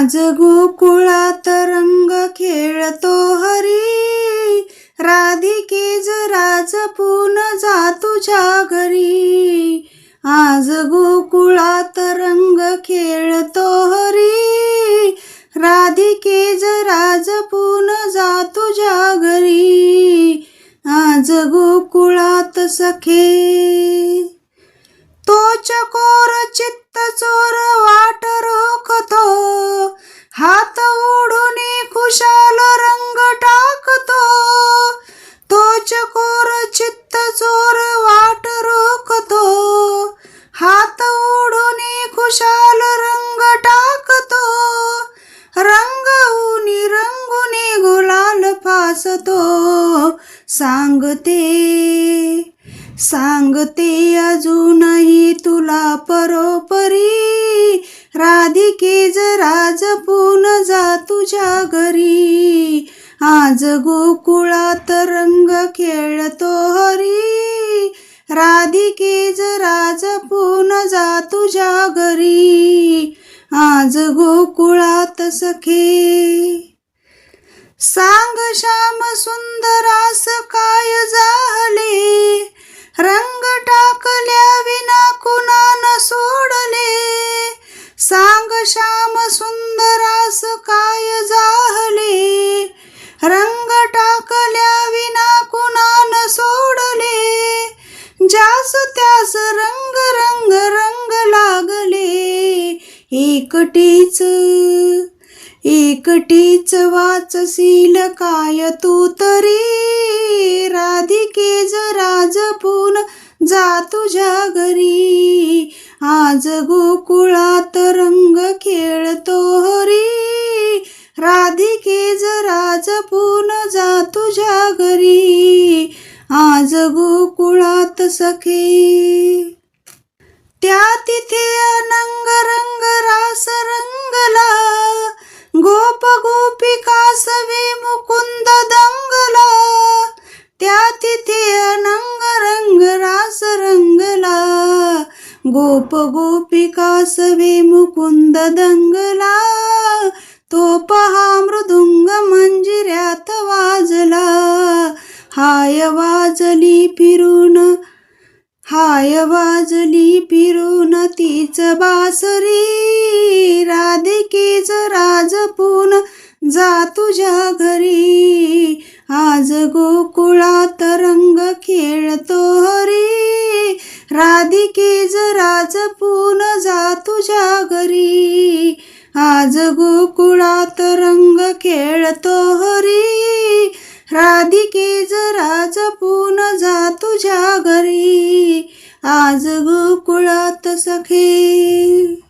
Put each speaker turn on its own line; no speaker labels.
आज गोकुळात रंग खेळतो हरी, राधिके जरा जपून जा तुझ्या घरी. आज गोकुळात रंग खेळतो हरी, राधिके जरा जपून जा तुझ्या घरी. आज गोकुळात सखे तो चकोर चित्त चोर वाट रोखतो, हात ओढून खुशाल रंग टाकतो. तो चकोर चित्त चोर वाट रोखतो, हात ओढून खुशाल रंग टाकतो. रंगवूनी रंगुने गुलाल फासतो, सांगते अजूनही तुला परोपरी, राधिके जरा जपून जा तुझ्या घरी. आज गोकुळात रंग खेळतो हरी, राधिके जरा जपून जा तुझ्या घरी. आज गोकुळात सखे सांग श्याम सुंदरास काय झाले, रंग टाकल्या विना कुणा न सोडले. सांग श्याम सुंदरास काय झाले, रंग टाकल्या विना कुणा न सोडले. ज्यास त्यास रंग रंग रंग लागले, एकटीच वाचशील काय तू तरी, राधिके जरा जपून जा तुझ्या घरी. आज गोकुळात रंग खेळतो हरी, राधिके जरा जपून जा तुझ्या घरी. आज गोकुळात सखे त्या तिथे अनंग रंग रास रंगला, गोप गोपिका सवे मुकुंद दंगला. त्या तिथे अनंग रंग रास रंगला, गोप गोपिका सवे मुकुंद दंगला. तो पहा मृदुंग मंजिऱ्यात वाजला, हाय वाजली फिरून तीच बासरी, राधिके जरा जपून जा तुझ्या घरी. आज गोकुळात रंग खेळतो हरी, राधिके जरा जपून जा तुझ्या घरी. आज गोकुळात रंग खेळतो हरी, राधिके जरा जपून जा तुझ्या घरी. आज गोकुळात सखे